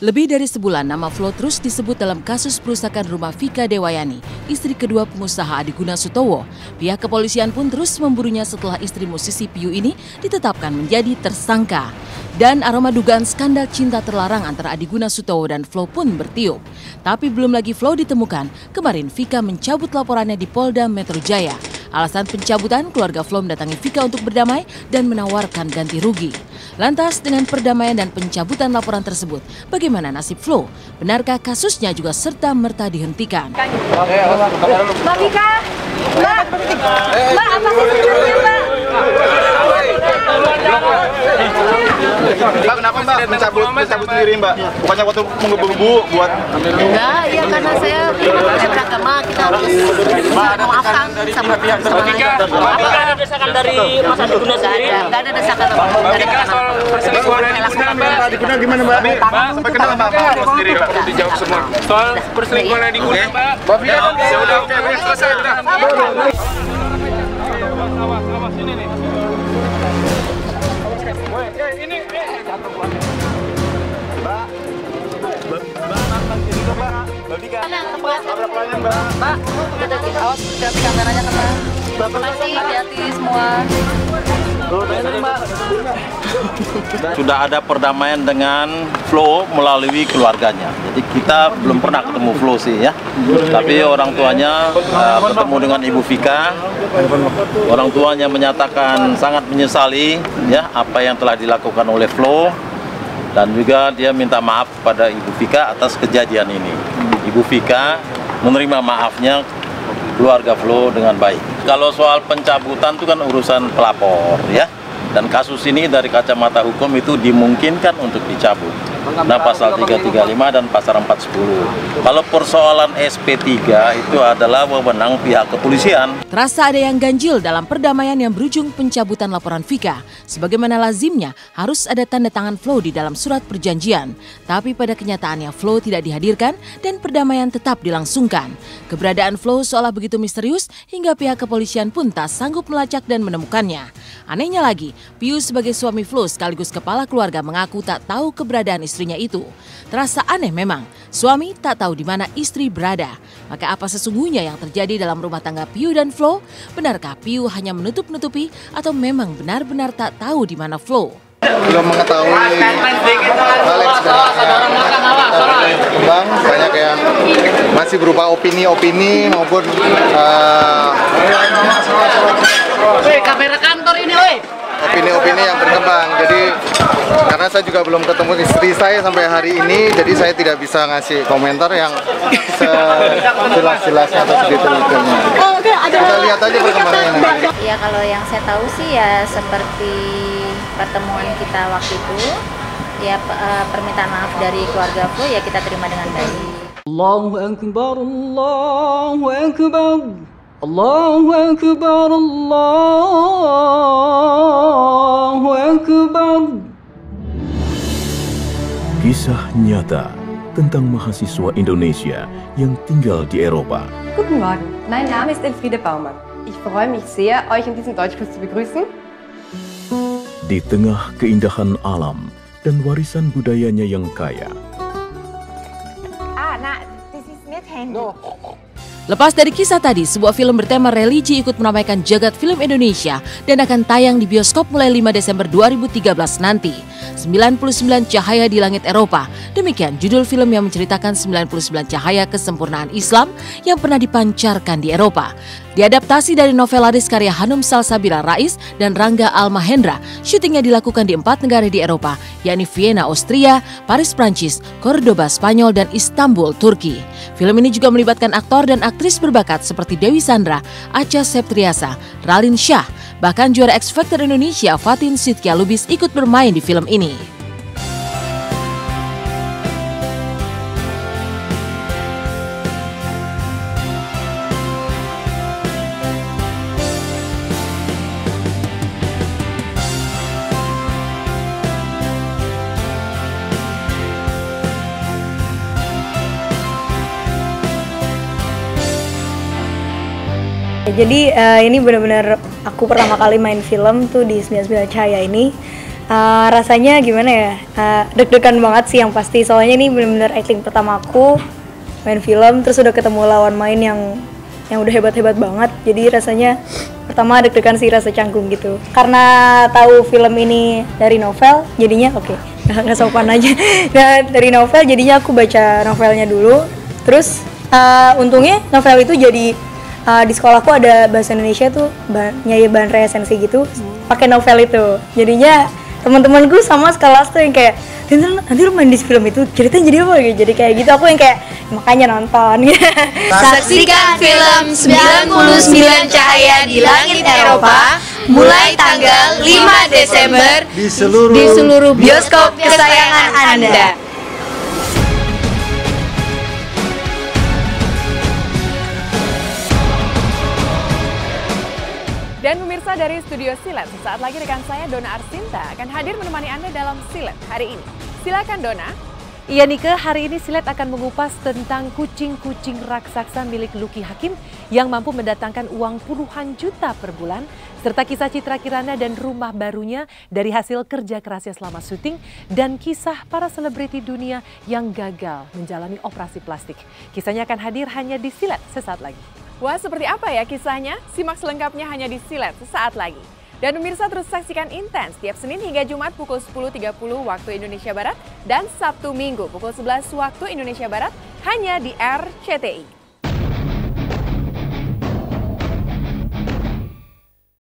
Lebih dari sebulan, nama Flo terus disebut dalam kasus perusakan rumah Vika Dewayani, istri kedua pengusaha Adiguna Sutowo. Pihak kepolisian pun terus memburunya setelah istri musisi Piyu ini ditetapkan menjadi tersangka. Dan aroma dugaan skandal cinta terlarang antara Adiguna Sutowo dan Flo pun bertiup. Tapi belum lagi Flo ditemukan, kemarin Vika mencabut laporannya di Polda Metro Jaya. Alasan pencabutan, keluarga Flo mendatangi Vika untuk berdamai dan menawarkan ganti rugi. Lantas dengan perdamaian dan pencabutan laporan tersebut, bagaimana nasib Flo? Benarkah kasusnya juga serta-merta dihentikan? Mbak Vika, Mbak apa sih sebenarnya Mbak? Mbak, kenapa Mbak mencabut sendiri Mbak? Bukannya waktu menggebu-gebu buat... Enggak, ya karena saya beragama, kita harus memaafkan sama pihak Vika, apakah ada desakan dari Mas Adiguna sendiri? Enggak ada desakan. Vika, soal perselingkuhan Adiguna Mbak. Adiguna gimana Mbak? Sampai kenal Mbak sendiri Mbak, dijawab semua. Soal perselingkuhan Adiguna Mbak. Mbak Vika, ya udah oke, selesai udah. Awas ini nih. Ini Mbak Vika. Mbak, awas hati kameranya kena. Terima kasih, hati-hati semua. Sudah ada perdamaian dengan Flo melalui keluarganya. Jadi kita belum pernah ketemu Flo sih ya. Tapi orang tuanya bertemu dengan Ibu Vika. Orang tuanya menyatakan sangat menyesali ya apa yang telah dilakukan oleh Flo. Dan juga dia minta maaf pada Ibu Vika atas kejadian ini. Ibu Vika menerima maafnya keluarga Flo dengan baik. Kalau soal pencabutan itu kan urusan pelapor ya. Dan kasus ini dari kacamata hukum itu dimungkinkan untuk dicabut. Nah, pasal 335 dan pasal 410. Kalau persoalan SP3 itu adalah wewenang pihak kepolisian. Terasa ada yang ganjil dalam perdamaian yang berujung pencabutan laporan Vika. Sebagaimana lazimnya, harus ada tanda tangan Flo di dalam surat perjanjian. Tapi pada kenyataannya Flo tidak dihadirkan dan perdamaian tetap dilangsungkan. Keberadaan Flo seolah begitu misterius hingga pihak kepolisian pun tak sanggup melacak dan menemukannya. Anehnya lagi, Piyu sebagai suami Flo sekaligus kepala keluarga mengaku tak tahu keberadaan istrinya itu. Terasa aneh memang, suami tak tahu di mana istri berada. Maka apa sesungguhnya yang terjadi dalam rumah tangga Piyu dan Flo? Benarkah Piyu hanya menutup-nutupi atau memang benar-benar tak tahu di mana Flo? Belum mengetahui hal yang sedang berkembang, banyak yang masih berupa opini-opini maupun Kamera kantor ini, woi. opini-opini yang berkembang. Jadi karena saya juga belum ketemu istri saya sampai hari ini, jadi saya tidak bisa ngasih komentar yang sejelas-jelasnya atau sedetail-detailnya. Kita lihat aja perkembangannya. Ya kalau yang saya tahu sih ya seperti pertemuan kita waktu itu, ya permintaan maaf dari keluarga Flo ya kita terima dengan baik. Allahu Akbar, Allahu Akbar. Allahu Akbar, Allahu Akbar. Kisah nyata tentang mahasiswa Indonesia yang tinggal di Eropa. Guten Morgen, mein Name ist Elfriede Baumann. Ich freue mich sehr, euch in diesem Deutschkurs zu begrüßen. Di tengah keindahan alam dan warisan budayanya yang kaya. Das ist nicht Handy. Lepas dari kisah tadi, sebuah film bertema religi ikut meramaikan jagat film Indonesia dan akan tayang di bioskop mulai 5 Desember 2013 nanti. 99 Cahaya di Langit Eropa. Demikian judul film yang menceritakan 99 cahaya kesempurnaan Islam yang pernah dipancarkan di Eropa. Diadaptasi dari novel laris karya Hanum Salsabila Rais dan Rangga Almahendra, syutingnya dilakukan di 4 negara di Eropa, yakni Vienna, Austria, Paris, Prancis, Cordoba, Spanyol, dan Istanbul, Turki. Film ini juga melibatkan aktor dan aktris berbakat seperti Dewi Sandra, Acha Septriasa, Ralin Shah, bahkan juara X Factor Indonesia Fatin Sidkia Lubis ikut bermain di film ini. Jadi ini benar-benar aku pertama kali main film tuh di 99 Cahaya ini. Rasanya gimana ya? Deg-degan banget sih yang pasti. Soalnya ini benar-benar acting pertama aku main film, terus udah ketemu lawan main yang udah hebat-hebat banget. Jadi rasanya pertama deg-degan sih, rasa canggung gitu. Karena tahu film ini dari novel, jadinya oke, nggak sopan aja. Nah, dari novel jadinya aku baca novelnya dulu. Terus untungnya novel itu jadi di sekolahku ada bahasa Indonesia tuh, nyanyi bahan resensi gitu, pakai novel itu. Jadinya teman-temanku sama sekelas tuh yang kayak, nanti lu main di film itu, ceritanya jadi apa gitu. Jadi kayak gitu, aku yang kayak makanya nonton. Saksikan film 99 Cahaya di Langit Eropa mulai tanggal 5 Desember di seluruh bioskop kesayangan Anda. Dan pemirsa dari Studio Silet, saat lagi rekan saya Dona Arsinta akan hadir menemani Anda dalam Silet hari ini. Silakan Dona. Iya Nike, hari ini Silet akan mengupas tentang kucing-kucing raksasa milik Lucky Hakim yang mampu mendatangkan uang puluhan juta per bulan, serta kisah Citra Kirana dan rumah barunya dari hasil kerja kerasnya selama syuting, dan kisah para selebriti dunia yang gagal menjalani operasi plastik. Kisahnya akan hadir hanya di Silet sesaat lagi. Wah, seperti apa ya kisahnya? Simak selengkapnya hanya di Silet sesaat lagi. Dan pemirsa terus saksikan Intens tiap Senin hingga Jumat pukul 10.30 waktu Indonesia Barat dan Sabtu Minggu pukul 11 waktu Indonesia Barat hanya di RCTI.